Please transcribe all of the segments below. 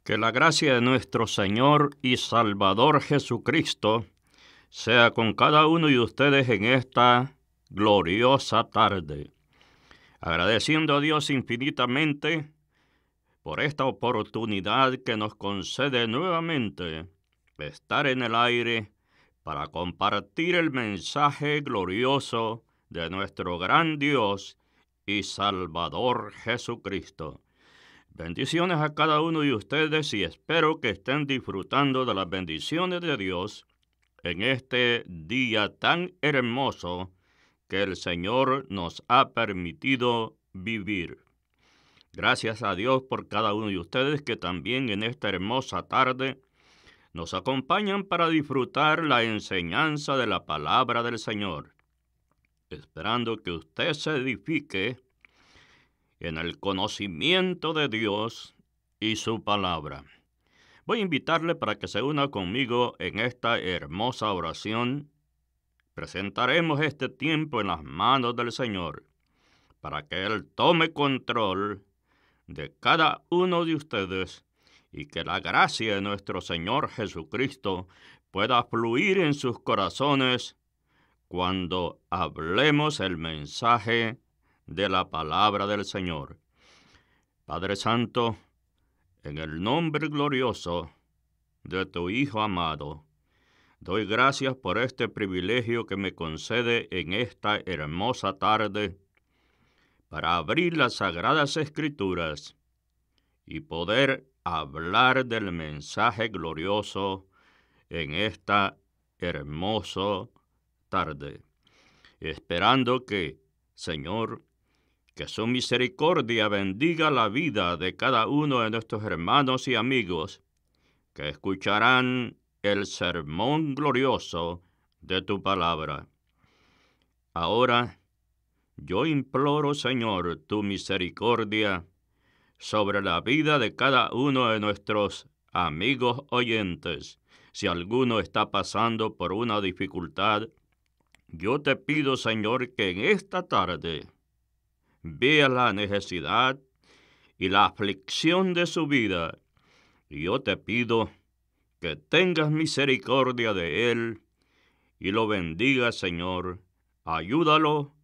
Que la gracia de nuestro Señor y Salvador Jesucristo sea con cada uno de ustedes en esta gloriosa tarde. Agradeciendo a Dios infinitamente por esta oportunidad que nos concede nuevamente de estar en el aire para compartir el mensaje glorioso de nuestro gran Dios y Salvador Jesucristo. Bendiciones a cada uno de ustedes y espero que estén disfrutando de las bendiciones de Dios en este día tan hermoso que el Señor nos ha permitido vivir. Gracias a Dios por cada uno de ustedes que también en esta hermosa tarde nos acompañan para disfrutar la enseñanza de la palabra del Señor, esperando que usted se edifique en el conocimiento de Dios y su palabra. Voy a invitarle para que se una conmigo en esta hermosa oración. Presentaremos este tiempo en las manos del Señor, para que Él tome control de cada uno de ustedes y que la gracia de nuestro Señor Jesucristo pueda fluir en sus corazones cuando hablemos el mensaje de la palabra del Señor. Padre Santo, en el nombre glorioso de tu Hijo amado, doy gracias por este privilegio que me concede en esta hermosa tarde para abrir las Sagradas Escrituras y poder hablar del mensaje glorioso en esta hermosa tarde, esperando que, Señor, que su misericordia bendiga la vida de cada uno de nuestros hermanos y amigos que escucharán el sermón glorioso de tu palabra. Ahora, yo imploro, Señor, tu misericordia sobre la vida de cada uno de nuestros amigos oyentes. Si alguno está pasando por una dificultad, yo te pido, Señor, que en esta tarde vea la necesidad y la aflicción de su vida. Y yo te pido que tengas misericordia de él y lo bendiga, Señor. Ayúdalo,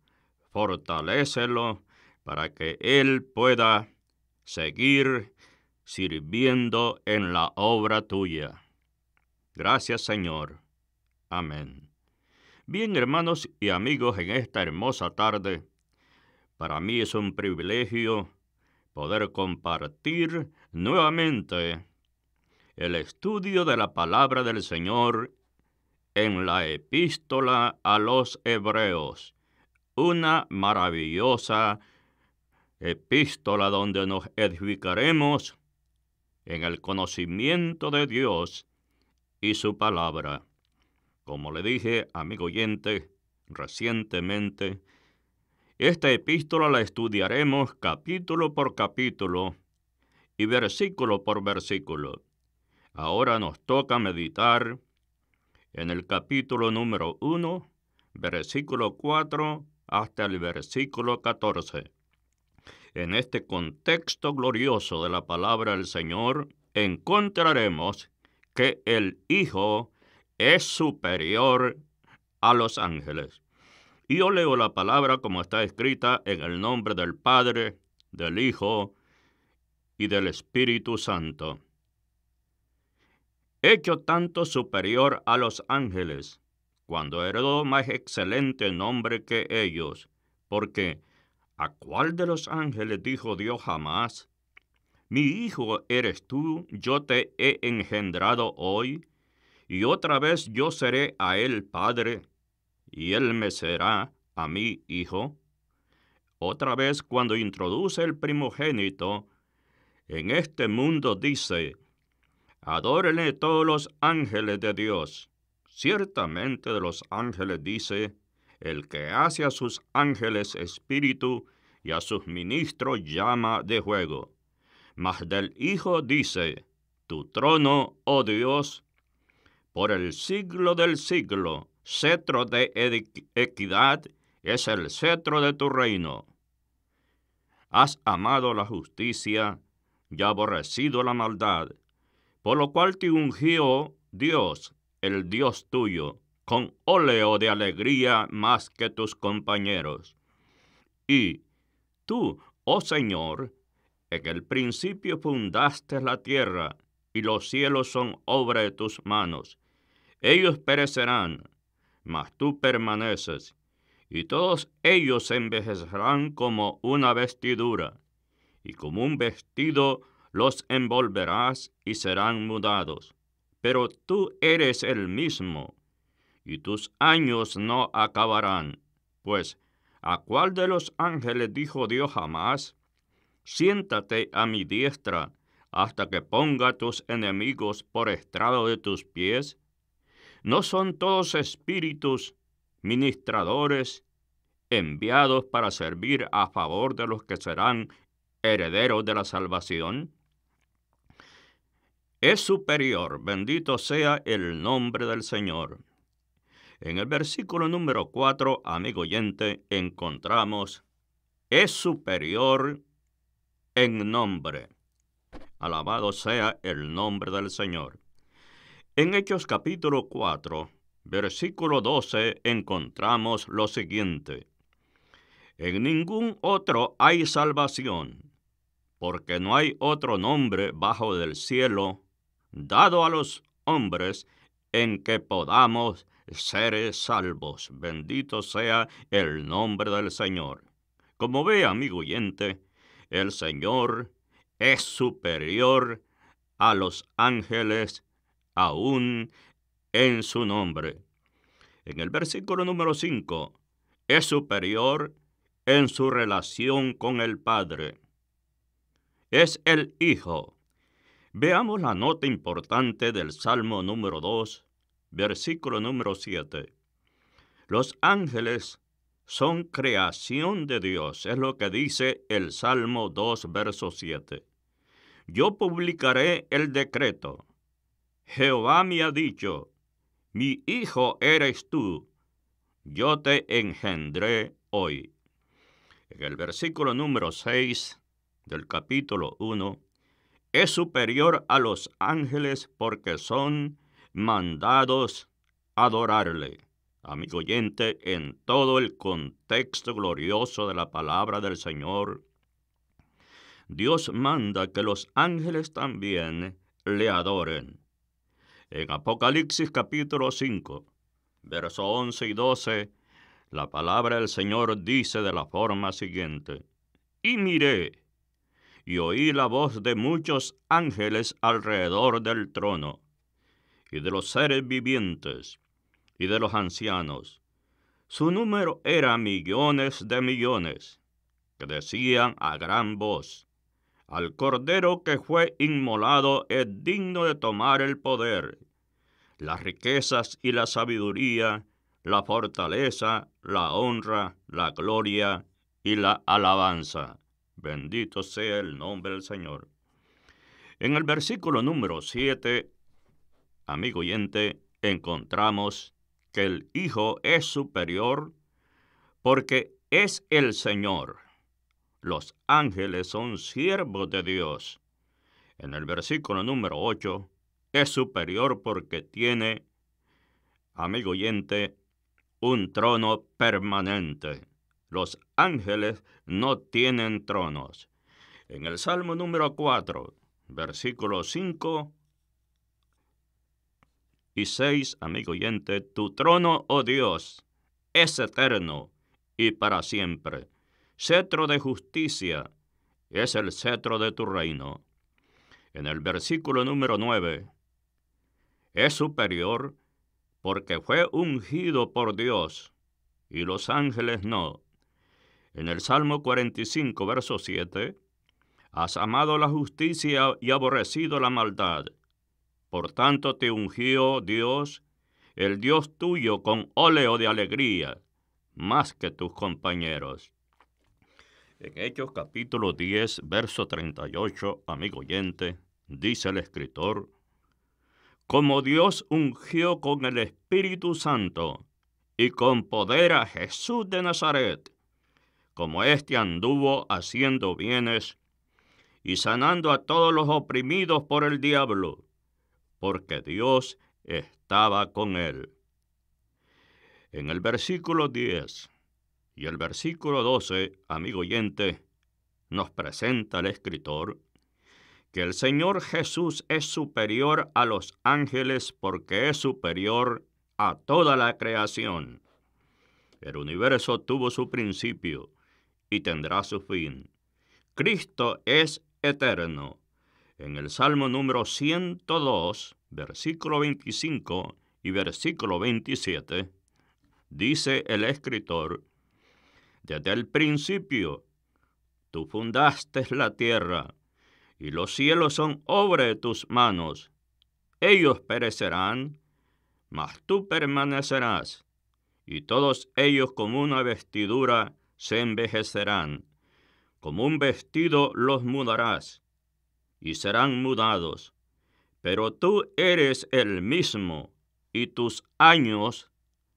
fortalécelo, para que él pueda seguir sirviendo en la obra tuya. Gracias, Señor. Amén. Bien, hermanos y amigos, en esta hermosa tarde, para mí es un privilegio poder compartir nuevamente el estudio de la palabra del Señor en la epístola a los Hebreos, una maravillosa epístola donde nos edificaremos en el conocimiento de Dios y su palabra. Como le dije, amigo oyente, recientemente, esta epístola la estudiaremos capítulo por capítulo y versículo por versículo. Ahora nos toca meditar en el capítulo número 1, versículo 4 hasta el versículo 14. En este contexto glorioso de la palabra del Señor, encontraremos que el Hijo es superior a los ángeles. Y yo leo la palabra como está escrita en el nombre del Padre, del Hijo y del Espíritu Santo. Hecho tanto superior a los ángeles, cuando heredó más excelente nombre que ellos, porque ¿a cuál de los ángeles dijo Dios jamás? Mi hijo eres tú, yo te he engendrado hoy, y otra vez yo seré a él padre, y él me será a mí hijo. Otra vez cuando introduce el primogénito en este mundo dice: adórenle todos los ángeles de Dios. Ciertamente de los ángeles dice: el que hace a sus ángeles espíritu y a sus ministros llama de juego. Mas del Hijo dice: tu trono, oh Dios, por el siglo del siglo, cetro de equidad es el cetro de tu reino. Has amado la justicia y aborrecido la maldad. por lo cual te ungió Dios, el Dios tuyo, con óleo de alegría más que tus compañeros. Y tú, oh Señor, en el principio fundaste la tierra, y los cielos son obra de tus manos. Ellos perecerán, mas tú permaneces, y todos ellos envejecerán como una vestidura, y como un vestido los envolverás y serán mudados. Pero tú eres el mismo, y tus años no acabarán. Pues, ¿a cuál de los ángeles dijo Dios jamás? Siéntate a mi diestra, hasta que ponga a tus enemigos por estrado de tus pies. ¿No son todos espíritus ministradores enviados para servir a favor de los que serán herederos de la salvación? Es superior, bendito sea el nombre del Señor. En el versículo número 4, amigo oyente, encontramos, es superior en nombre. Alabado sea el nombre del Señor. En Hechos capítulo 4, versículo 12, encontramos lo siguiente. En ningún otro hay salvación, porque no hay otro nombre bajo del cielo dado a los hombres en que podamos ser salvos. Bendito sea el nombre del Señor. Como ve, amigo oyente, el Señor es superior a los ángeles aún en su nombre. En el versículo número 5, es superior en su relación con el Padre. Es el Hijo. Veamos la nota importante del Salmo número 2, versículo número 7. Los ángeles son creación de Dios, es lo que dice el Salmo 2, verso 7. Yo publicaré el decreto. Jehová me ha dicho, mi hijo eres tú, yo te engendré hoy. En el versículo número 6 del capítulo 1, es superior a los ángeles porque son mandados a adorarle. Amigo oyente, en todo el contexto glorioso de la palabra del Señor, Dios manda que los ángeles también le adoren. En Apocalipsis capítulo 5, versos 11 y 12, la palabra del Señor dice de la forma siguiente: Y miré, y oí la voz de muchos ángeles alrededor del trono, y de los seres vivientes, y de los ancianos. Su número era millones de millones, que decían a gran voz: Al Cordero que fue inmolado es digno de tomar el poder, las riquezas y la sabiduría, la fortaleza, la honra, la gloria y la alabanza. Bendito sea el nombre del Señor. En el versículo número 7, amigo oyente, encontramos que el Hijo es superior porque es el Señor. Los ángeles son siervos de Dios. En el versículo número 8, es superior porque tiene, amigo oyente, un trono permanente. Los ángeles no tienen tronos. En el Salmo número 4, versículos 5 y 6, amigo oyente, tu trono, oh Dios, es eterno y para siempre. Cetro de justicia es el cetro de tu reino. En el versículo número 9, es superior porque fue ungido por Dios y los ángeles no. En el Salmo 45, verso 7, has amado la justicia y aborrecido la maldad. Por tanto te ungió Dios, el Dios tuyo, con óleo de alegría, más que tus compañeros. En Hechos capítulo 10, verso 38, amigo oyente, dice el escritor: Como Dios ungió con el Espíritu Santo y con poder a Jesús de Nazaret, como éste anduvo haciendo bienes y sanando a todos los oprimidos por el diablo, porque Dios estaba con él. En el versículo 10 y el versículo 12, amigo oyente, nos presenta el escritor que el Señor Jesús es superior a los ángeles porque es superior a toda la creación. El universo tuvo su principio y tendrá su fin. Cristo es eterno. En el Salmo número 102, versículo 25 y versículo 27, dice el escritor: desde el principio tú fundaste la tierra, y los cielos son obra de tus manos. Ellos perecerán, mas tú permanecerás, y todos ellos como una vestidura se envejecerán. Como un vestido los mudarás, y serán mudados. Pero tú eres el mismo, y tus años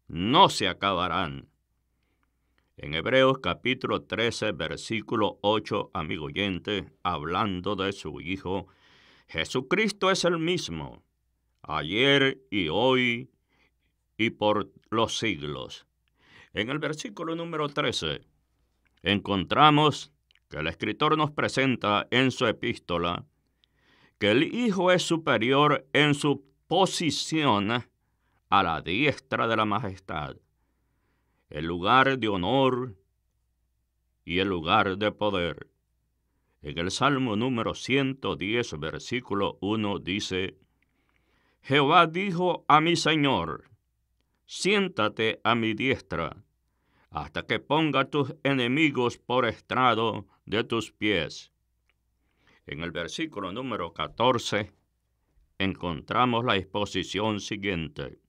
no se acabarán. En Hebreos capítulo 13, versículo 8, amigo oyente, hablando de su Hijo, Jesucristo es el mismo, ayer y hoy y por los siglos. En el versículo número 13, encontramos que el escritor nos presenta en su epístola que el Hijo es superior en su posición a la diestra de la majestad, el lugar de honor y el lugar de poder. En el Salmo número 110, versículo 1 dice: Jehová dijo a mi Señor, siéntate a mi diestra, hasta que ponga tus enemigos por estrado de tus pies. En el versículo número 14 encontramos la exposición siguiente.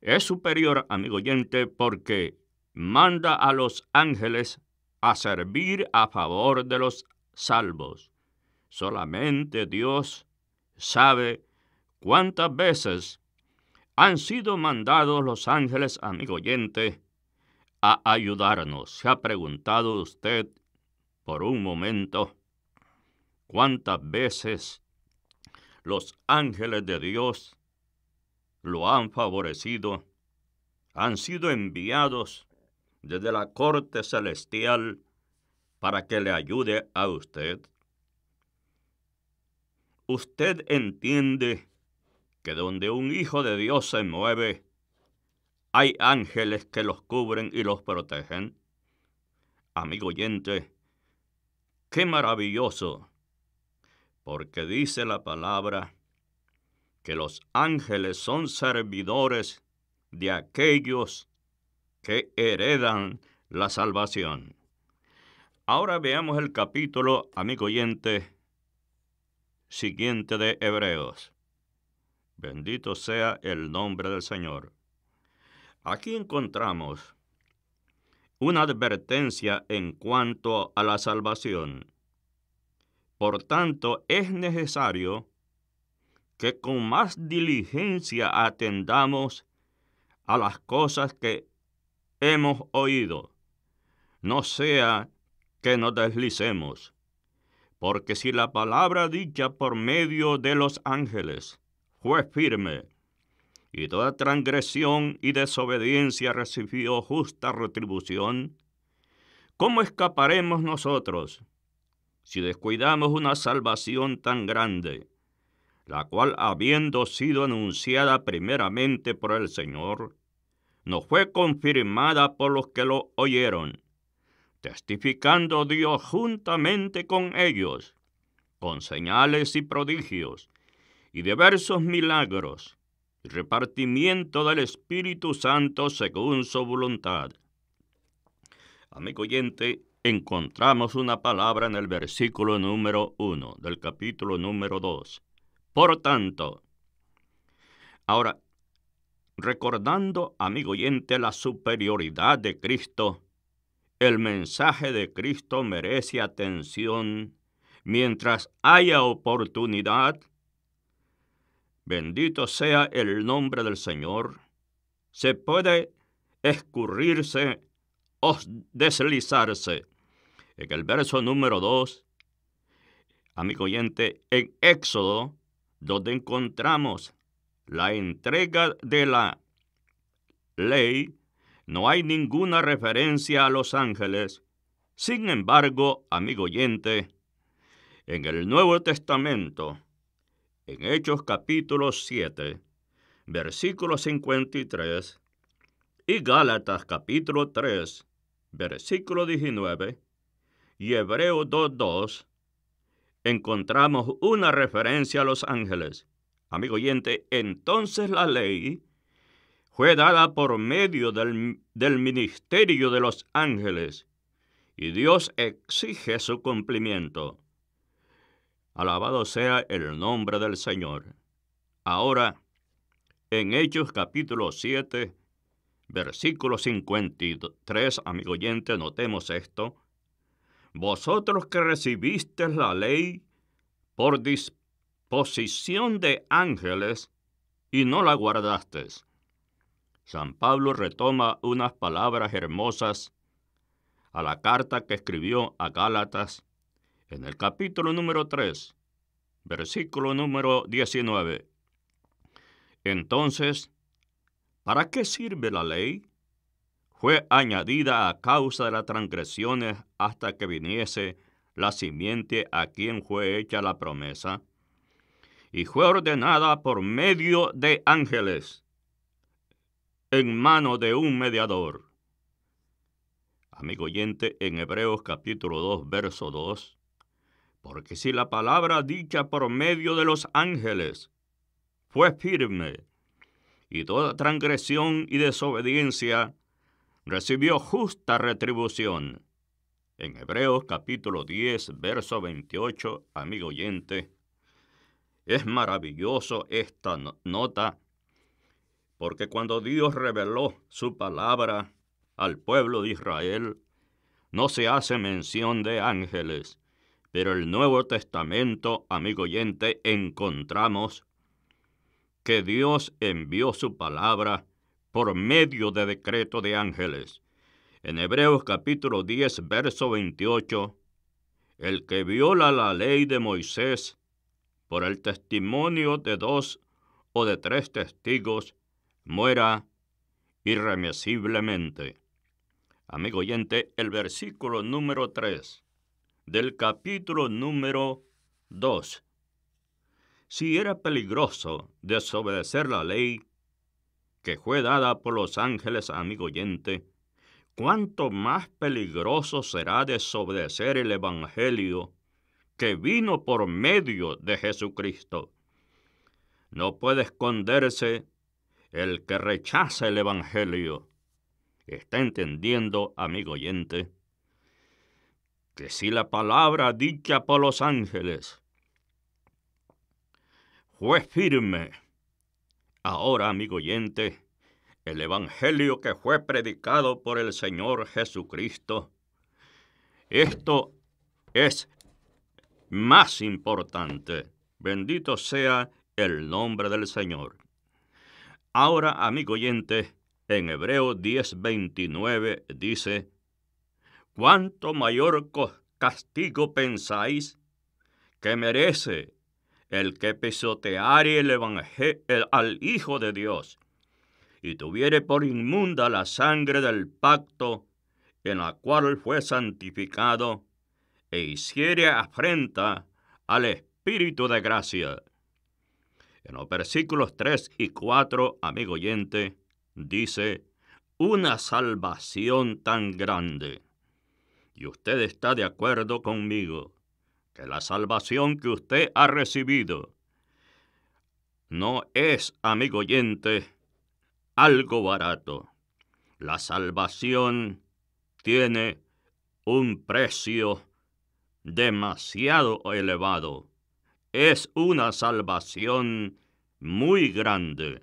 Es superior, amigo oyente, porque manda a los ángeles a servir a favor de los salvos. Solamente Dios sabe cuántas veces han sido mandados los ángeles, amigo oyente, a ayudarnos. ¿Se ha preguntado usted por un momento cuántas veces los ángeles de Dios lo han favorecido, han sido enviados desde la corte celestial para que le ayude a usted? Usted entiende que donde un hijo de Dios se mueve, hay ángeles que los cubren y los protegen. Amigo oyente, qué maravilloso, porque dice la palabra que los ángeles son servidores de aquellos que heredan la salvación. Ahora veamos el capítulo, amigo oyente, siguiente de Hebreos. Bendito sea el nombre del Señor. Aquí encontramos una advertencia en cuanto a la salvación. Por tanto, es necesario que con más diligencia atendamos a las cosas que hemos oído, no sea que nos deslicemos, porque si la palabra dicha por medio de los ángeles fue firme, y toda transgresión y desobediencia recibió justa retribución, ¿cómo escaparemos nosotros si descuidamos una salvación tan grande, la cual, habiendo sido anunciada primeramente por el Señor, nos fue confirmada por los que lo oyeron, testificando Dios juntamente con ellos, con señales y prodigios, y diversos milagros, y repartimiento del Espíritu Santo según su voluntad? Amigo oyente, encontramos una palabra en el versículo número 1 del capítulo número 2. Por tanto, ahora, recordando, amigo oyente, la superioridad de Cristo, el mensaje de Cristo merece atención mientras haya oportunidad. Bendito sea el nombre del Señor. Se puede escurrirse o deslizarse. En el verso número 2, amigo oyente, en Éxodo donde encontramos la entrega de la ley, no hay ninguna referencia a los ángeles. Sin embargo, amigo oyente, en el Nuevo Testamento, en Hechos capítulo 7, versículo 53, y Gálatas capítulo 3, versículo 19, y Hebreos 2:2, encontramos una referencia a los ángeles. Amigo oyente, entonces la ley fue dada por medio del ministerio de los ángeles, y Dios exige su cumplimiento. Alabado sea el nombre del Señor. Ahora, en Hechos capítulo 7, versículo 53, amigo oyente, notemos esto. Vosotros que recibisteis la ley por disposición de ángeles y no la guardasteis. San Pablo retoma unas palabras hermosas a la carta que escribió a Gálatas en el capítulo número 3, versículo número 19. Entonces, ¿para qué sirve la ley? Fue añadida a causa de las transgresiones hasta que viniese la simiente a quien fue hecha la promesa, y fue ordenada por medio de ángeles, en mano de un mediador. Amigo oyente, en Hebreos capítulo 2, verso 2, porque si la palabra dicha por medio de los ángeles fue firme, y toda transgresión y desobediencia recibió justa retribución. En Hebreos capítulo 10, verso 28, amigo oyente, es maravilloso esta nota, porque cuando Dios reveló su palabra al pueblo de Israel, no se hace mención de ángeles, pero en el Nuevo Testamento, amigo oyente, encontramos que Dios envió su palabra por medio de decreto de ángeles. En Hebreos capítulo 10, verso 28, el que viola la ley de Moisés por el testimonio de 2 o de 3 testigos, muera irremisiblemente. Amigo oyente, el versículo número 3 del capítulo número 2. Si era peligroso desobedecer la ley que fue dada por los ángeles, amigo oyente, ¿cuánto más peligroso será desobedecer el evangelio que vino por medio de Jesucristo? No puede esconderse el que rechaza el evangelio. ¿Está entendiendo, amigo oyente? Que si la palabra dicha por los ángeles fue firme, ahora, amigo oyente, el evangelio que fue predicado por el Señor Jesucristo, esto es más importante. Bendito sea el nombre del Señor. Ahora, amigo oyente, en Hebreos 10:29 dice, ¿cuánto mayor castigo pensáis que merece el que pisoteare el evangelio al Hijo de Dios y tuviere por inmunda la sangre del pacto en la cual fue santificado e hiciere afrenta al Espíritu de gracia? En los versículos 3 y 4, amigo oyente, dice, una salvación tan grande. Y usted está de acuerdo conmigo que la salvación que usted ha recibido no es, amigo oyente, algo barato. La salvación tiene un precio demasiado elevado. Es una salvación muy grande.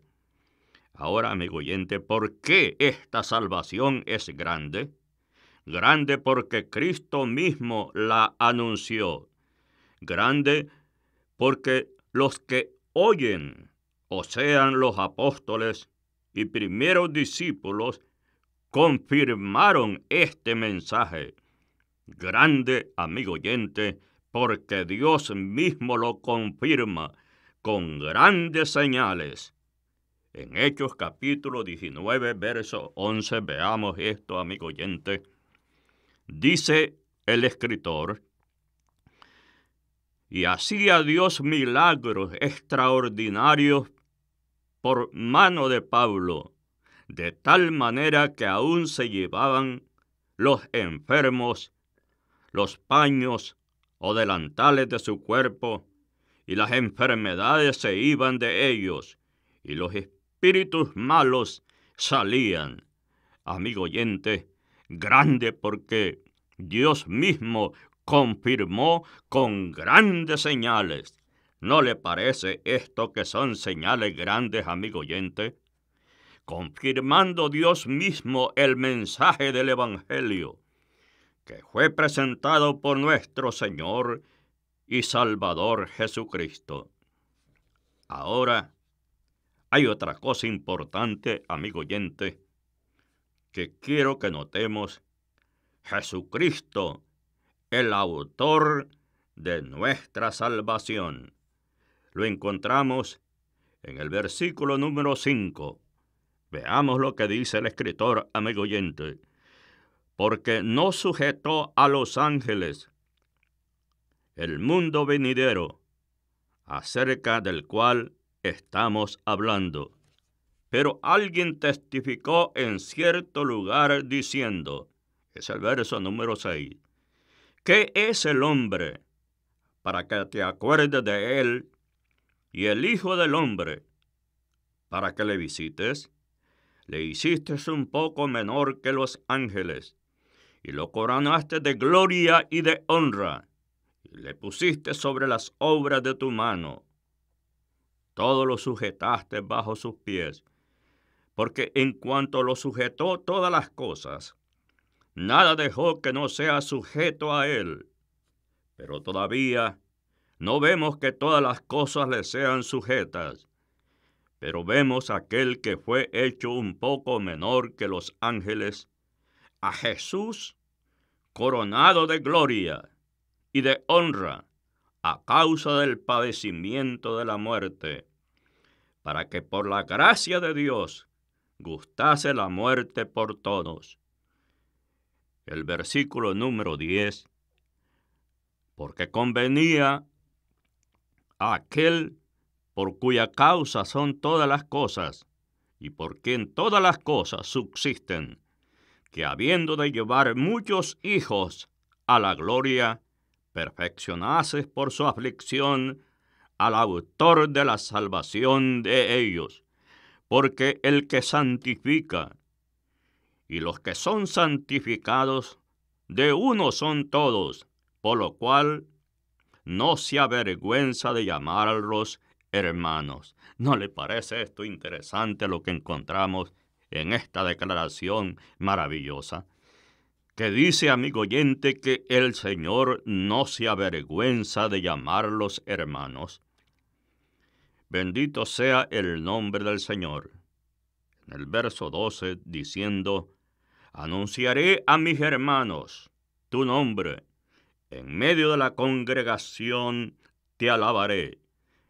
Ahora, amigo oyente, ¿por qué esta salvación es grande? Grande porque Cristo mismo la anunció. Grande porque los que oyen, o sean los apóstoles y primeros discípulos, confirmaron este mensaje. Grande, amigo oyente, porque Dios mismo lo confirma con grandes señales. En Hechos capítulo 19, verso 11, veamos esto, amigo oyente. Dice el escritor: y hacía Dios milagros extraordinarios por mano de Pablo, de tal manera que aún se llevaban los enfermos los paños o delantales de su cuerpo, y las enfermedades se iban de ellos, y los espíritus malos salían. Amigo oyente, grande porque Dios mismo confirmó con grandes señales. ¿No le parece esto que son señales grandes, amigo oyente? Confirmando Dios mismo el mensaje del Evangelio, que fue presentado por nuestro Señor y Salvador Jesucristo. Ahora, hay otra cosa importante, amigo oyente, que quiero que notemos. Jesucristo, el autor de nuestra salvación. Lo encontramos en el versículo número 5. Veamos lo que dice el escritor, amigo oyente. Porque no sujetó a los ángeles el mundo venidero, acerca del cual estamos hablando. Pero alguien testificó en cierto lugar diciendo, es el verso número 6, ¿qué es el hombre para que te acuerdes de él, y el Hijo del hombre para que le visites? Le hiciste un poco menor que los ángeles, y lo coronaste de gloria y de honra, y le pusiste sobre las obras de tu mano. Todo lo sujetaste bajo sus pies, porque en cuanto lo sujetó todas las cosas, nada dejó que no sea sujeto a él. Pero todavía no vemos que todas las cosas le sean sujetas, pero vemos a aquel que fue hecho un poco menor que los ángeles, a Jesús, coronado de gloria y de honra a causa del padecimiento de la muerte, para que por la gracia de Dios gustase la muerte por todos. El versículo número 10, porque convenía a aquel por cuya causa son todas las cosas, y por quien todas las cosas subsisten, que habiendo de llevar muchos hijos a la gloria, perfeccionase por su aflicción al autor de la salvación de ellos. Porque el que santifica y los que son santificados, de uno son todos, por lo cual no se avergüenza de llamarlos hermanos. ¿No le parece esto interesante lo que encontramos en esta declaración maravillosa? Que dice, amigo oyente, que el Señor no se avergüenza de llamarlos hermanos. Bendito sea el nombre del Señor. En el verso 12, diciendo, anunciaré a mis hermanos tu nombre, en medio de la congregación te alabaré.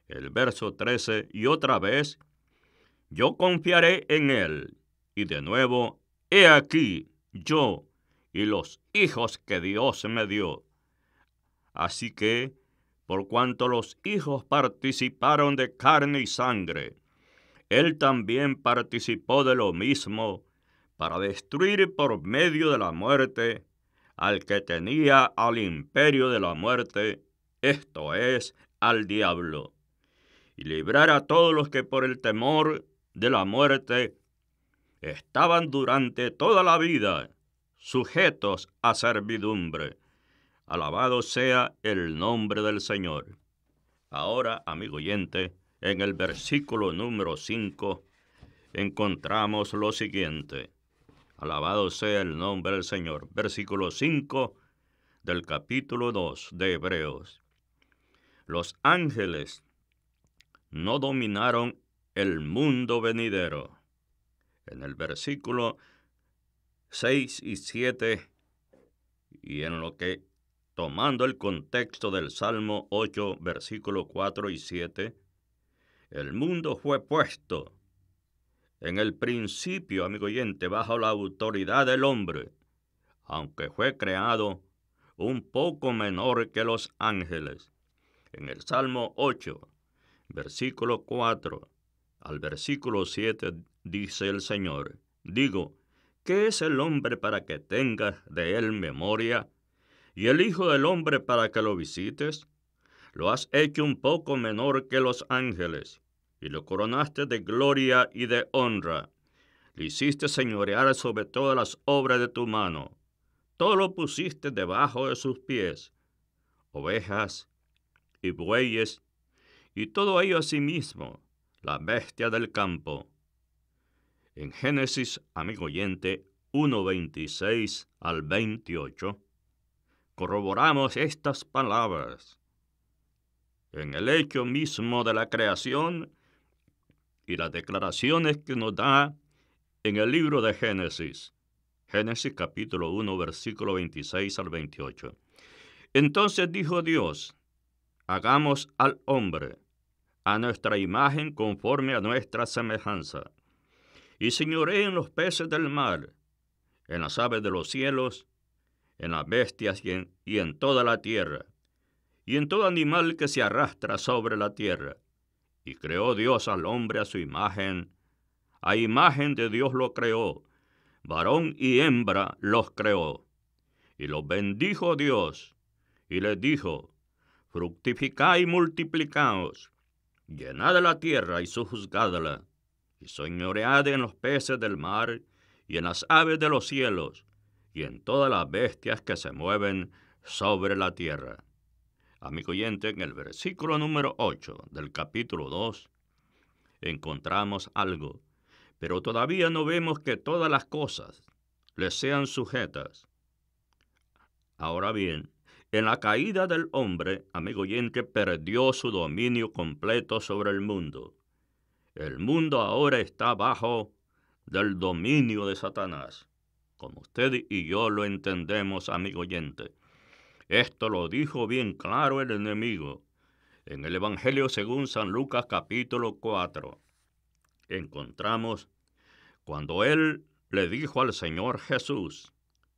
El verso 13, y otra vez, yo confiaré en él. Y de nuevo, he aquí, yo y los hijos que Dios me dio. Así que, por cuanto los hijos participaron de carne y sangre, él también participó de lo mismo, para destruir por medio de la muerte al que tenía al imperio de la muerte, esto es, al diablo, y librar a todos los que por el temor de la muerte estaban durante toda la vida sujetos a servidumbre. Alabado sea el nombre del Señor. Ahora, amigo oyente, en el versículo número 5 encontramos lo siguiente. Alabado sea el nombre del Señor. Versículo 5 del capítulo 2 de Hebreos. Los ángeles no dominaron el mundo venidero. En el versículo 6 y 7, y en lo que, tomando el contexto del Salmo 8, versículo 4 y 7, El mundo fue puesto en el principio, amigo oyente, bajo la autoridad del hombre, aunque fue creado un poco menor que los ángeles. En el Salmo 8, versículo 4 al versículo 7 dice el Señor: digo, ¿qué es el hombre para que tengas de él memoria? ¿Y el Hijo del hombre para que lo visites? Lo has hecho un poco menor que los ángeles, y lo coronaste de gloria y de honra. Le hiciste señorear sobre todas las obras de tu mano. Todo lo pusiste debajo de sus pies, ovejas y bueyes, y todo ello asimismo, la bestia del campo. En Génesis, amigo oyente, 1:26 al 28, corroboramos estas palabras en el hecho mismo de la creación y las declaraciones que nos da en el libro de Génesis. Génesis capítulo 1, versículo 26 al 28. Entonces dijo Dios: hagamos al hombre a nuestra imagen conforme a nuestra semejanza, y señoree en los peces del mar, en las aves de los cielos, en las bestias y en toda la tierra, y en todo animal que se arrastra sobre la tierra. Y creó Dios al hombre a su imagen, a imagen de Dios lo creó, varón y hembra los creó. Y los bendijo Dios, y les dijo: fructificad y multiplicaos, llenad la tierra y sojuzgadla, y señoread en los peces del mar, y en las aves de los cielos, y en todas las bestias que se mueven sobre la tierra. Amigo oyente, en el versículo número 8 del capítulo 2, encontramos algo, pero todavía no vemos que todas las cosas les sean sujetas. Ahora bien, en la caída del hombre, amigo oyente, perdió su dominio completo sobre el mundo. El mundo ahora está bajo del dominio de Satanás, como usted y yo lo entendemos, amigo oyente. Esto lo dijo bien claro el enemigo en el Evangelio según San Lucas capítulo 4. Encontramos cuando él le dijo al Señor Jesús: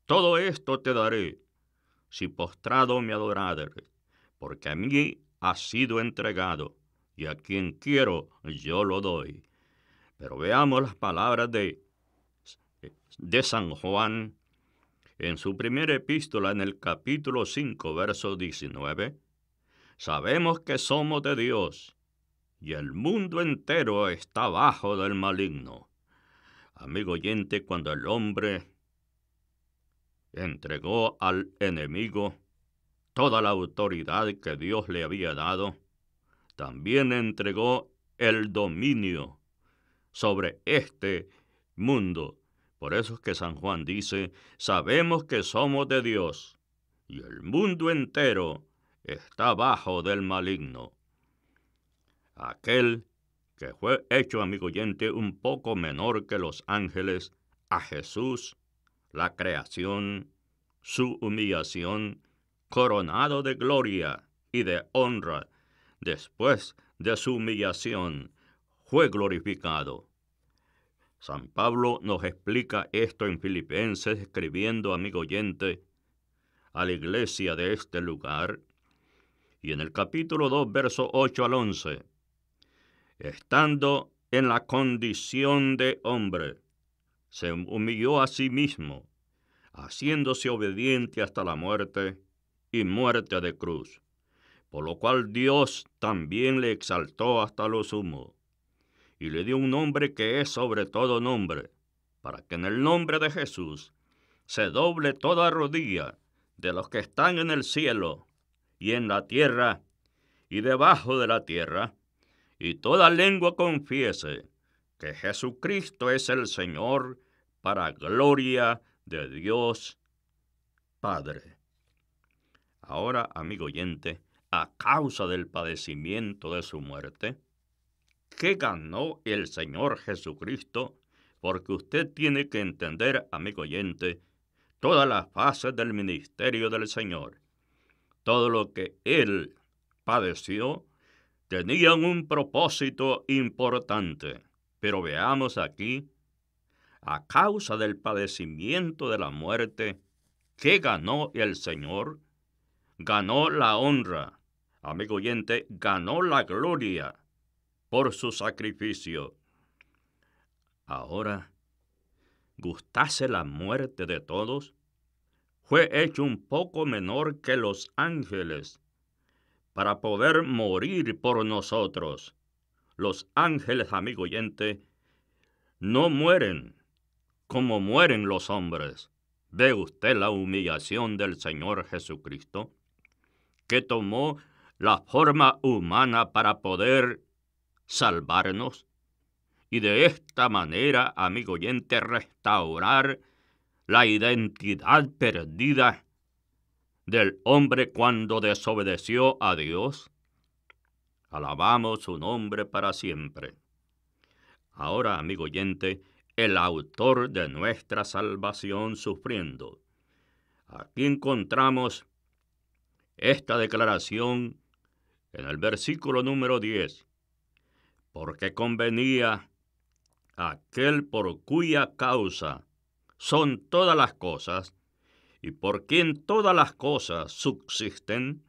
todo esto te daré si postrado me adorares, porque a mí ha sido entregado, y a quien quiero yo lo doy. Pero veamos las palabras de San Juan en su primera epístola, en el capítulo 5, verso 19. Sabemos que somos de Dios, y el mundo entero está bajo del maligno. Amigo oyente, cuando el hombre entregó al enemigo toda la autoridad que Dios le había dado, también entregó el dominio sobre este mundo. Por eso es que San Juan dice: sabemos que somos de Dios, y el mundo entero está bajo del maligno. Aquel que fue hecho, amigo oyente, un poco menor que los ángeles, a Jesús, la creación, su humillación, coronado de gloria y de honra, después de su humillación, fue glorificado. San Pablo nos explica esto en Filipenses, escribiendo, amigo oyente, a la iglesia de este lugar, y en el capítulo 2, verso 8 al 11, estando en la condición de hombre, se humilló a sí mismo, haciéndose obediente hasta la muerte y muerte de cruz, por lo cual Dios también le exaltó hasta lo sumo, y le dio un nombre que es sobre todo nombre, para que en el nombre de Jesús se doble toda rodilla de los que están en el cielo y en la tierra y debajo de la tierra, y toda lengua confiese que Jesucristo es el Señor, para gloria de Dios Padre. Ahora, amigo oyente, a causa del padecimiento de su muerte, ¿qué ganó el Señor Jesucristo? Porque usted tiene que entender, amigo oyente, todas las fases del ministerio del Señor. Todo lo que Él padeció tenían un propósito importante. Pero veamos aquí, a causa del padecimiento de la muerte, ¿qué ganó el Señor? Ganó la honra. Amigo oyente, ganó la gloria por su sacrificio. Ahora, ¿gustase la muerte de todos? Fue hecho un poco menor que los ángeles para poder morir por nosotros. Los ángeles, amigo oyente, no mueren como mueren los hombres. ¿Ve usted la humillación del Señor Jesucristo, que tomó la forma humana para poder salvarnos? Y de esta manera, amigo oyente, restaurar la identidad perdida del hombre cuando desobedeció a Dios. Alabamos su nombre para siempre. Ahora, amigo oyente, el autor de nuestra salvación sufriendo. Aquí encontramos esta declaración en el versículo número 10. Porque convenía a aquel por cuya causa son todas las cosas, y por quien todas las cosas subsisten,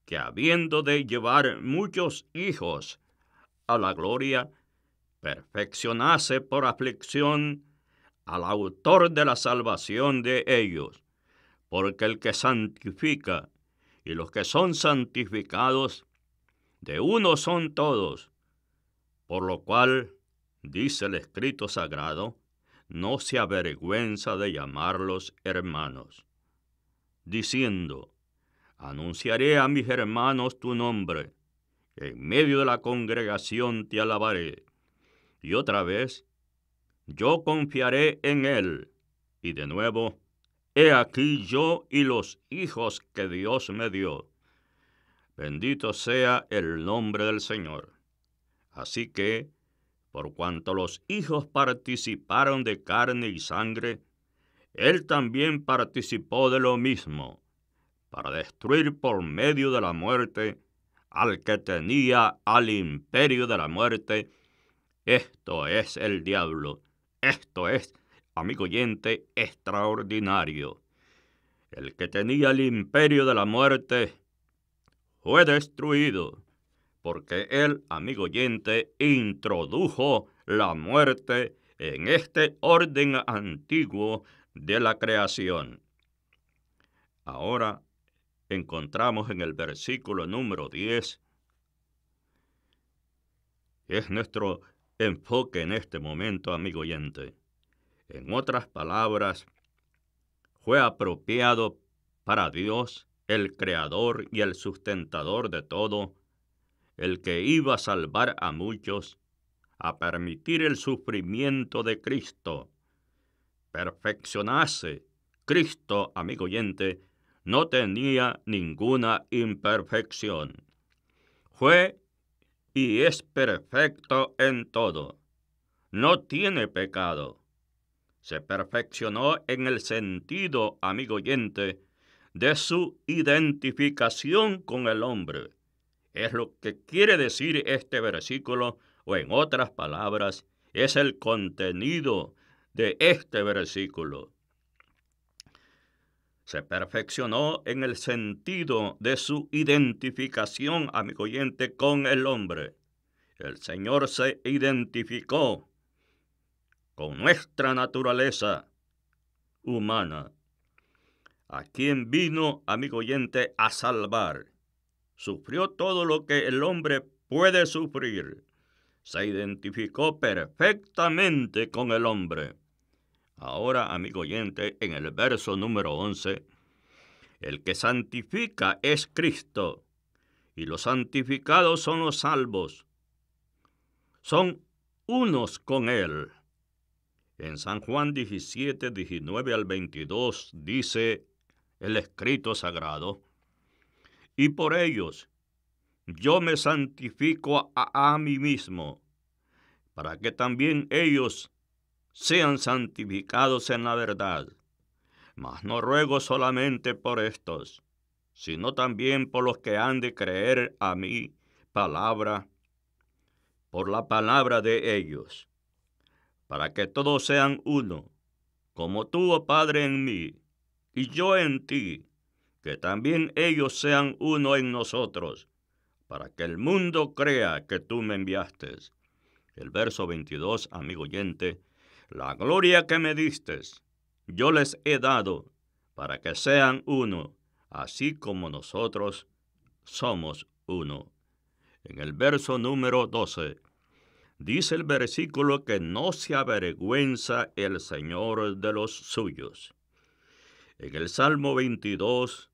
que habiendo de llevar muchos hijos a la gloria, perfeccionase por aflicción al autor de la salvación de ellos. Porque el que santifica y los que son santificados, de uno son todos, por lo cual, dice el escrito sagrado, no se avergüenza de llamarlos hermanos, diciendo, anunciaré a mis hermanos tu nombre, en medio de la congregación te alabaré. Y otra vez, yo confiaré en él. Y de nuevo, he aquí yo y los hijos que Dios me dio. Bendito sea el nombre del Señor. Así que, por cuanto los hijos participaron de carne y sangre, él también participó de lo mismo, para destruir por medio de la muerte al que tenía al imperio de la muerte. Esto es el diablo. Esto es, amigo oyente, extraordinario. El que tenía el imperio de la muerte fue destruido, porque él, amigo oyente, introdujo la muerte en este orden antiguo de la creación. Ahora encontramos en el versículo número 10, es nuestro enfoque en este momento, amigo oyente. En otras palabras, fue apropiado para Dios, el creador y el sustentador de todo, el que iba a salvar a muchos, a permitir el sufrimiento de Cristo. Perfeccionarse. Cristo, amigo oyente, no tenía ninguna imperfección. Fue y es perfecto en todo. No tiene pecado. Se perfeccionó en el sentido, amigo oyente, de su identificación con el hombre. Es lo que quiere decir este versículo, o en otras palabras, es el contenido de este versículo. Se perfeccionó en el sentido de su identificación, amigo oyente, con el hombre. El Señor se identificó con nuestra naturaleza humana, a quien vino, amigo oyente, a salvar. Sufrió todo lo que el hombre puede sufrir. Se identificó perfectamente con el hombre. Ahora, amigo oyente, en el verso número 11, el que santifica es Cristo, y los santificados son los salvos. Son unos con él. En San Juan 17, 19 al 22 dice el escrito sagrado, y por ellos yo me santifico a mí mismo, para que también ellos sean santificados en la verdad. Mas no ruego solamente por estos, sino también por los que han de creer a mí, palabra por la palabra de ellos, para que todos sean uno, como tú, oh Padre, en mí, y yo en ti, que también ellos sean uno en nosotros, para que el mundo crea que tú me enviaste. El verso 22, amigo oyente, la gloria que me distes, yo les he dado, para que sean uno, así como nosotros somos uno. En el verso número 12, dice el versículo que no se avergüenza el Señor de los suyos. En el Salmo 22,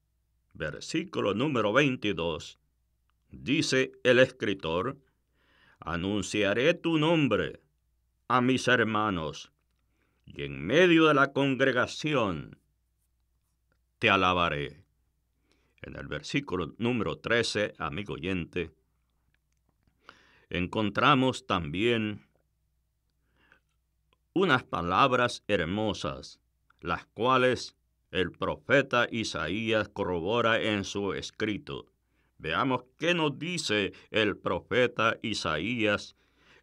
versículo número 22, dice el escritor, anunciaré tu nombre a mis hermanos, y en medio de la congregación te alabaré. En el versículo número 13, amigo oyente, encontramos también unas palabras hermosas, las cuales el profeta Isaías corrobora en su escrito. Veamos qué nos dice el profeta Isaías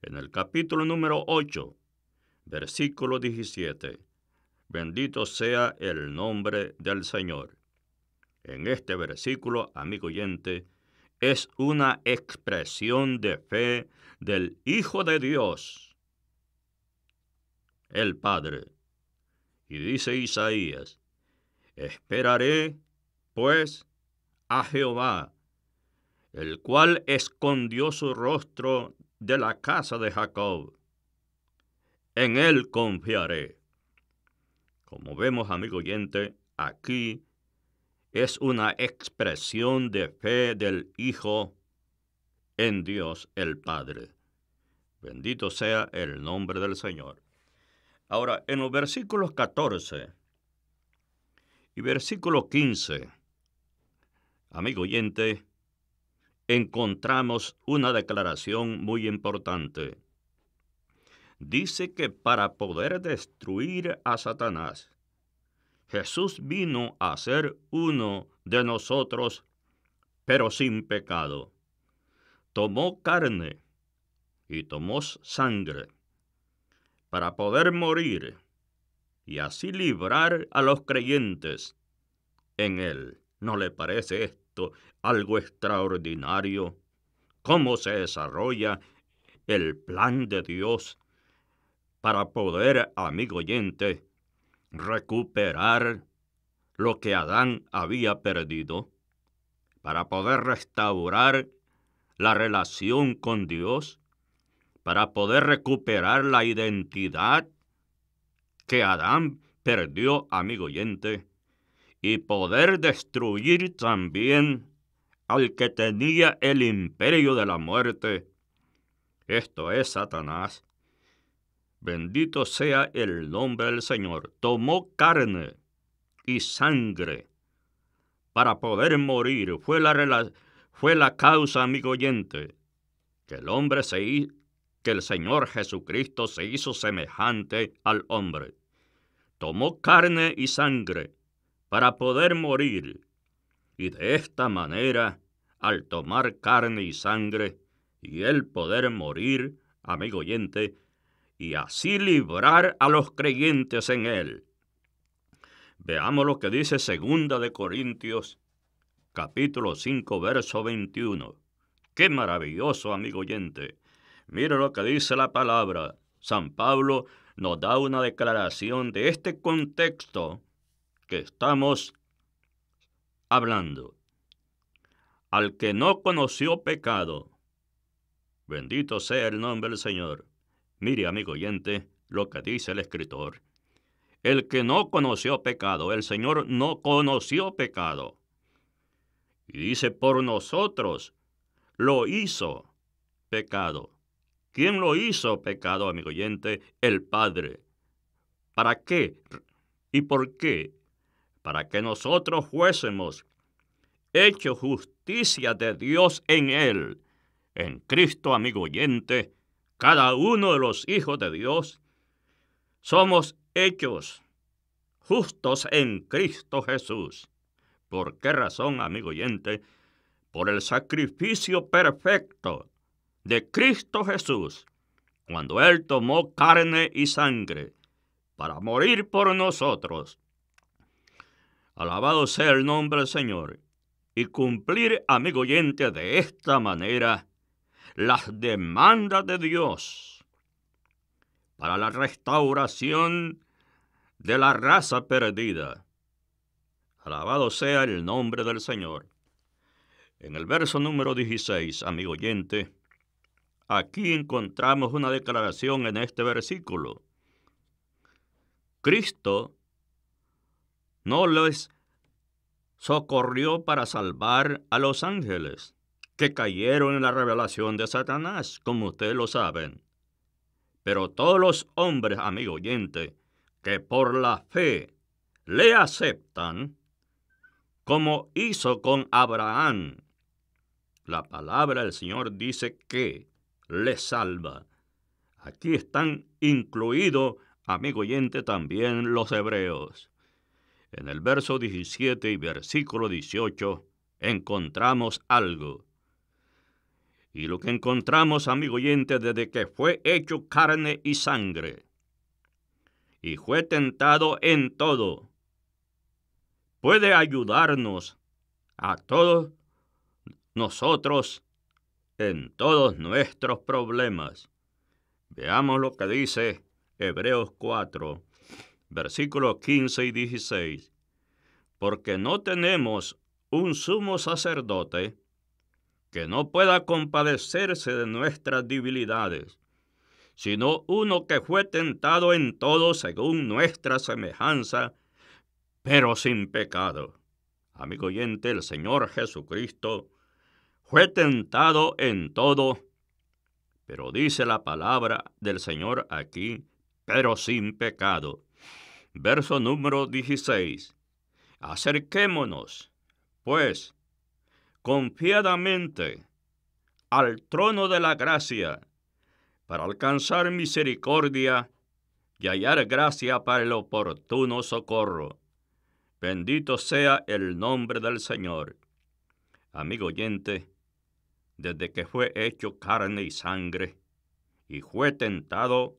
en el capítulo número 8, versículo 17. Bendito sea el nombre del Señor. En este versículo, amigo oyente, es una expresión de fe del Hijo de Dios, el Padre. Y dice Isaías, esperaré, pues, a Jehová, el cual escondió su rostro de la casa de Jacob. En él confiaré. Como vemos, amigo oyente, aquí es una expresión de fe del Hijo en Dios el Padre. Bendito sea el nombre del Señor. Ahora, en los versículos 14 y versículo 15, amigo oyente, encontramos una declaración muy importante. Dice que para poder destruir a Satanás, Jesús vino a ser uno de nosotros, pero sin pecado. Tomó carne y tomó sangre para poder morir y así librar a los creyentes en él. ¿No le parece esto algo extraordinario? ¿Cómo se desarrolla el plan de Dios para poder, amigo oyente, recuperar lo que Adán había perdido? Para poder restaurar la relación con Dios, para poder recuperar la identidad que Adán perdió, amigo oyente, y poder destruir también al que tenía el imperio de la muerte, esto es Satanás. Bendito sea el nombre del Señor. Tomó carne y sangre para poder morir. Fue la causa, amigo oyente, que el Señor Jesucristo se hizo semejante al hombre. Tomó carne y sangre para poder morir. Y de esta manera, al tomar carne y sangre, y él poder morir, amigo oyente, y así librar a los creyentes en él. Veamos lo que dice 2 de Corintios, capítulo 5, verso 21. ¡Qué maravilloso, amigo oyente! Mira lo que dice la palabra. San Pablo nos da una declaración de este contexto que estamos hablando. Al que no conoció pecado, bendito sea el nombre del Señor. Mire, amigo oyente, lo que dice el escritor. El que no conoció pecado, el Señor no conoció pecado. Y dice, por nosotros lo hizo pecado. ¿Quién lo hizo pecado, amigo oyente? El Padre. ¿Para qué? ¿Y por qué? Para que nosotros fuésemos hechos justicia de Dios en él. En Cristo, amigo oyente, cada uno de los hijos de Dios somos hechos justos en Cristo Jesús. ¿Por qué razón, amigo oyente? por el sacrificio perfecto de Cristo Jesús, cuando Él tomó carne y sangre para morir por nosotros. Alabado sea el nombre del Señor. Y cumplir, amigo oyente, de esta manera las demandas de Dios para la restauración de la raza perdida. Alabado sea el nombre del Señor. En el verso número 16, amigo oyente, aquí encontramos una declaración en este versículo. Cristo no les socorrió para salvar a los ángeles que cayeron en la revelación de Satanás, como ustedes lo saben. Pero todos los hombres, amigo oyente, que por la fe le aceptan, como hizo con Abraham, la palabra del Señor dice que le salva. Aquí están incluidos, amigo oyente, también los hebreos. En el verso 17 y versículo 18 encontramos algo. Y lo que encontramos, amigo oyente, desde que fue hecho carne y sangre, y fue tentado en todo, puede ayudarnos a todos nosotros en todos nuestros problemas. Veamos lo que dice Hebreos 4, versículos 15 y 16. Porque no tenemos un sumo sacerdote que no pueda compadecerse de nuestras debilidades, sino uno que fue tentado en todo según nuestra semejanza, pero sin pecado. Amigo oyente, el Señor Jesucristo fue tentado en todo, pero dice la palabra del Señor aquí, pero sin pecado. Verso número 16. Acerquémonos, pues, confiadamente al trono de la gracia, para alcanzar misericordia y hallar gracia para el oportuno socorro. Bendito sea el nombre del Señor. Amigo oyente, desde que fue hecho carne y sangre, y fue tentado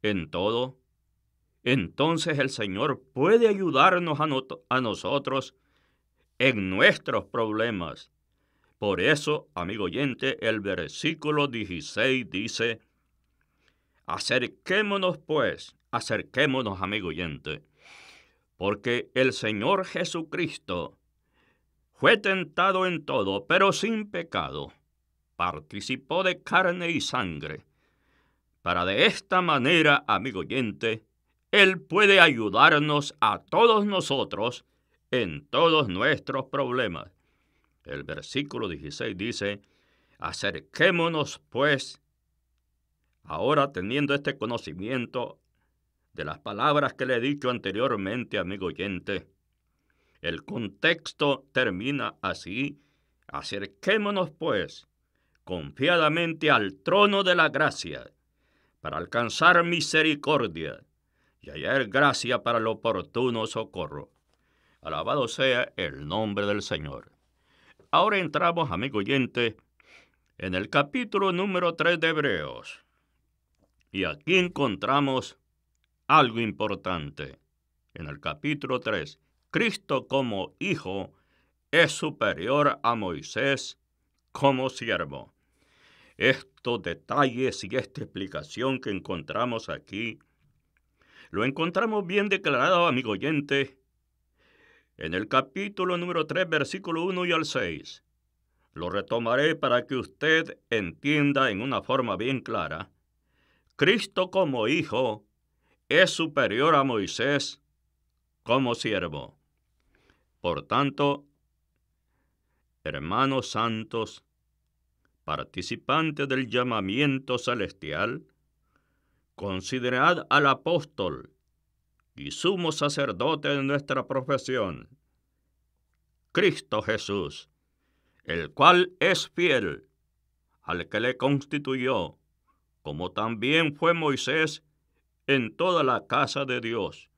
en todo, entonces el Señor puede ayudarnos a nosotros en nuestros problemas. Por eso, amigo oyente, el versículo 16 dice, acerquémonos pues, acerquémonos, amigo oyente, porque el Señor Jesucristo fue tentado en todo, pero sin pecado. Participó de carne y sangre, para de esta manera, amigo oyente, Él puede ayudarnos a todos nosotros en todos nuestros problemas. El versículo 16 dice, acerquémonos pues, ahora teniendo este conocimiento de las palabras que le he dicho anteriormente, amigo oyente. El contexto termina así, acerquémonos pues, confiadamente al trono de la gracia, para alcanzar misericordia y hallar gracia para el oportuno socorro. Alabado sea el nombre del Señor. Ahora entramos, amigo oyente, en el capítulo número 3 de Hebreos. Y aquí encontramos algo importante. En el capítulo 3, Cristo como Hijo es superior a Moisés como siervo. Estos detalles y esta explicación que encontramos aquí, lo encontramos bien declarado, amigo oyente, en el capítulo número 3, versículo 1 y al 6. Lo retomaré para que usted entienda en una forma bien clara. Cristo como Hijo es superior a Moisés como siervo. Por tanto, hermanos santos, participantes del llamamiento celestial, considerad al apóstol y sumo sacerdote de nuestra profesión, Cristo Jesús, el cual es fiel al que le constituyó, como también fue Moisés en toda la casa de Dios.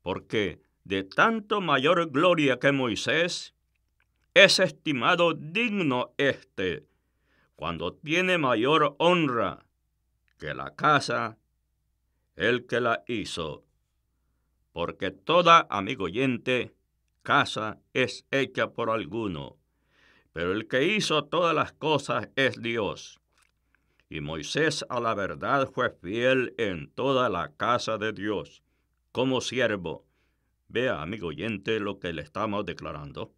Porque de tanto mayor gloria que Moisés, es estimado digno cuando tiene mayor honra que la casa, el que la hizo. Porque toda, amigo oyente, casa es hecha por alguno, pero el que hizo todas las cosas es Dios. Y Moisés a la verdad fue fiel en toda la casa de Dios, como siervo. Vea, amigo oyente, lo que le estamos declarando.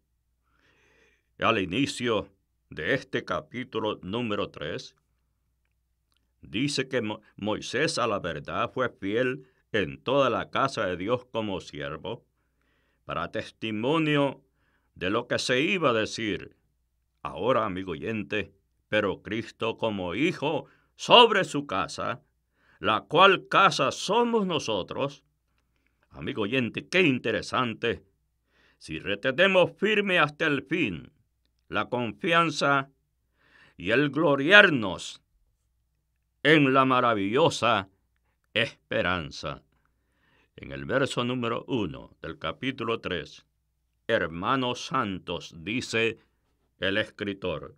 Al inicio de este capítulo número 3, dice que Moisés a la verdad fue fiel en toda la casa de Dios como siervo, para testimonio de lo que se iba a decir. Ahora, amigo oyente, pero Cristo como hijo sobre su casa, la cual casa somos nosotros. Amigo oyente, qué interesante. Si retenemos firme hasta el fin la confianza y el gloriarnos en la maravillosa esperanza. En el verso número 1 del capítulo 3, hermanos santos, dice el escritor.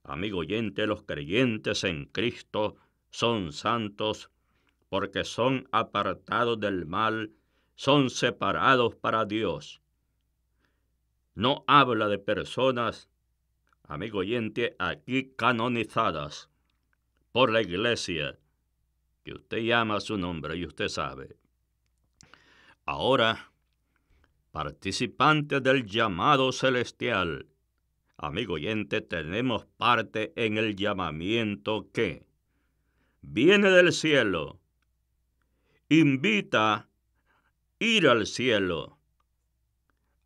Amigo oyente, los creyentes en Cristo son santos porque son apartados del mal, son separados para Dios. No habla de personas, amigo oyente, aquí canonizadas por la iglesia, que usted llama a su nombre y usted sabe. Ahora, participantes del llamado celestial, amigo oyente, tenemos parte en el llamamiento que viene del cielo, invita a ir al cielo,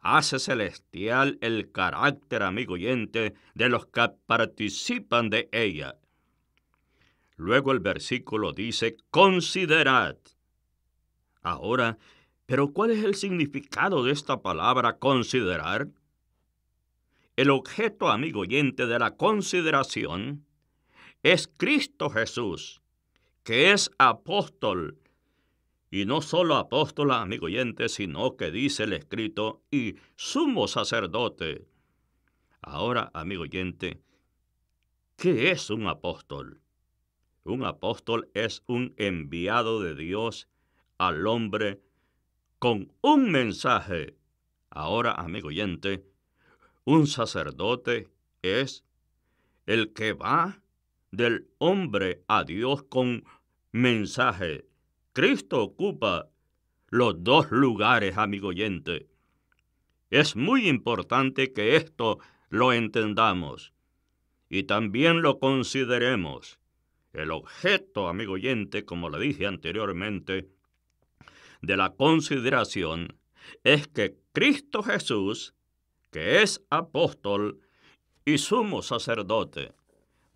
hace celestial el carácter, amigo oyente, de los que participan de ella. Luego el versículo dice, considerad. Ahora, ¿pero cuál es el significado de esta palabra considerar? El objeto, amigo oyente, de la consideración es Cristo Jesús, que es apóstol, y no solo apóstol, amigo oyente, sino que dice el escrito, y sumo sacerdote. Ahora, amigo oyente, ¿qué es un apóstol? Un apóstol es un enviado de Dios al hombre con un mensaje. Ahora, amigo oyente, un sacerdote es el que va del hombre a Dios con mensaje. Cristo ocupa los dos lugares, amigo oyente. Es muy importante que esto lo entendamos y también lo consideremos. El objeto, amigo oyente, como le dije anteriormente, de la consideración es que Cristo Jesús, que es apóstol y sumo sacerdote,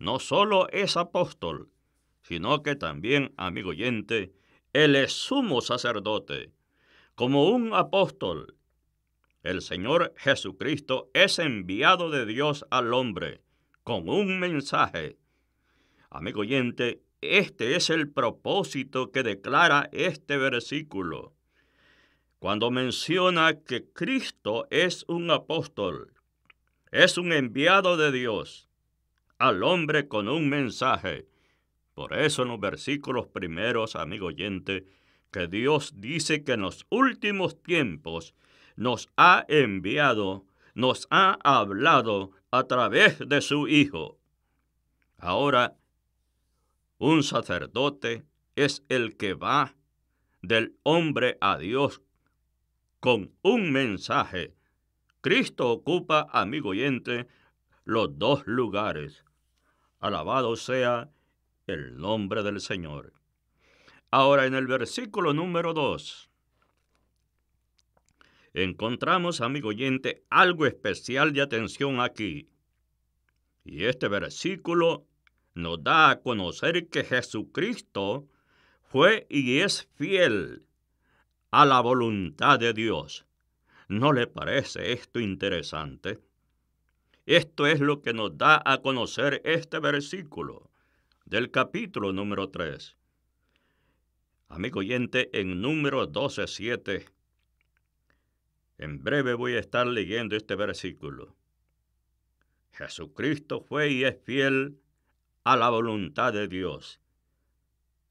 no solo es apóstol, sino que también, amigo oyente, Él es sumo sacerdote. Como un apóstol, el Señor Jesucristo es enviado de Dios al hombre con un mensaje. Amigo oyente, este es el propósito que declara este versículo. Cuando menciona que Cristo es un apóstol, es un enviado de Dios al hombre con un mensaje. Por eso en los versículos primeros, amigo oyente, que Dios dice que en los últimos tiempos nos ha enviado, nos ha hablado a través de su Hijo. Ahora, un sacerdote es el que va del hombre a Dios con un mensaje. Cristo ocupa, amigo oyente, los dos lugares. Alabado sea el nombre del Señor. Ahora, en el versículo número 2, encontramos, amigo oyente, algo especial de atención aquí. Y este versículo nos da a conocer que Jesucristo fue y es fiel a la voluntad de Dios. ¿No le parece esto interesante? Esto es lo que nos da a conocer este versículo del capítulo número 3. Amigo oyente, en Números 12:7, en breve voy a estar leyendo este versículo. Jesucristo fue y es fiel a la voluntad de Dios.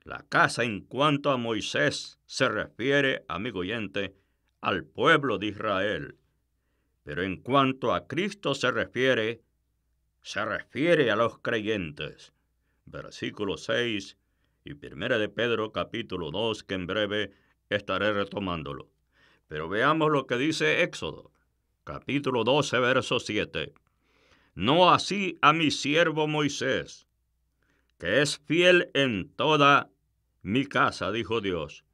La casa en cuanto a Moisés se refiere, amigo oyente, al pueblo de Israel. Pero en cuanto a Cristo se refiere a los creyentes. Versículo 6 y 1 de Pedro capítulo 2, que en breve estaré retomándolo. Pero veamos lo que dice Éxodo, capítulo 12, verso 7. No así a mi siervo Moisés, que es fiel en toda mi casa, dijo Dios.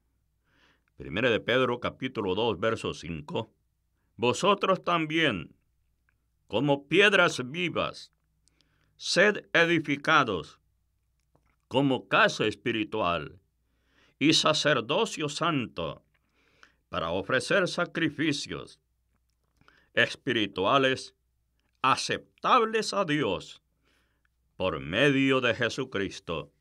1 de Pedro capítulo 2, verso 5. Vosotros también, como piedras vivas, sed edificados como casa espiritual y sacerdocio santo, para ofrecer sacrificios espirituales aceptables a Dios por medio de Jesucristo.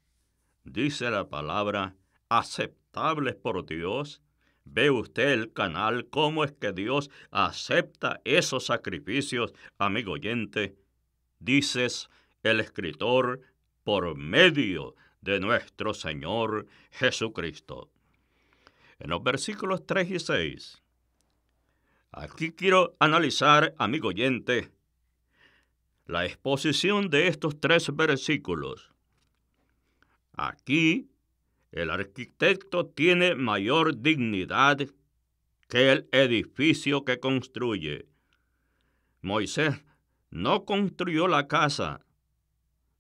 Dice la palabra, aceptables por Dios. ¿Ve usted el canal? ¿Cómo es que Dios acepta esos sacrificios, amigo oyente? Dices el escritor, por medio de nuestro Señor Jesucristo. En los versículos 3 y 6, aquí quiero analizar, amigo oyente, la exposición de estos 3 versículos. Aquí, el arquitecto tiene mayor dignidad que el edificio que construye. Moisés no construyó la casa,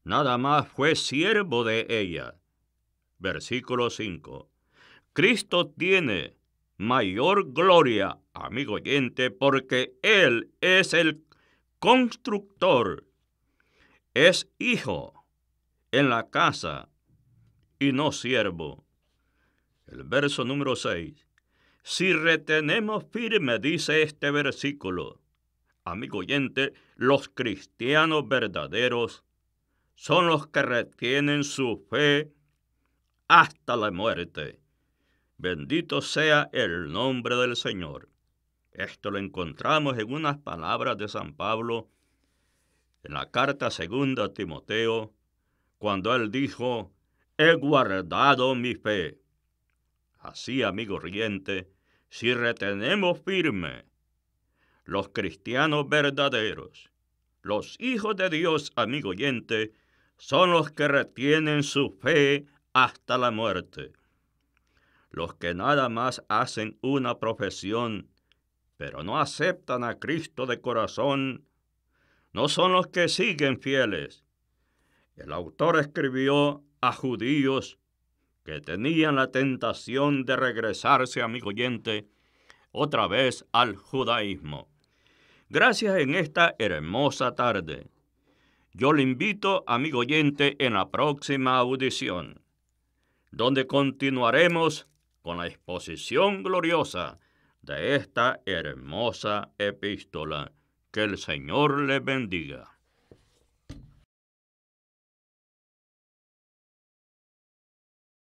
nada más fue siervo de ella. Versículo 5. Cristo tiene mayor gloria, amigo oyente, porque Él es el constructor, es hijo en la casa y no siervo. El verso número 6. Si retenemos firme, dice este versículo, amigo oyente, los cristianos verdaderos son los que retienen su fe hasta la muerte. Bendito sea el nombre del Señor. Esto lo encontramos en unas palabras de San Pablo en la carta 2 a Timoteo, cuando él dijo, he guardado mi fe. Así, amigo oyente, si retenemos firme, los cristianos verdaderos, los hijos de Dios, amigo oyente, son los que retienen su fe hasta la muerte. Los que nada más hacen una profesión, pero no aceptan a Cristo de corazón, no son los que siguen fieles. El autor escribió a judíos que tenían la tentación de regresarse, amigo oyente, otra vez al judaísmo. Gracias en esta hermosa tarde. Yo le invito, amigo oyente, en la próxima audición, donde continuaremos con la exposición gloriosa de esta hermosa epístola. Que el Señor le bendiga.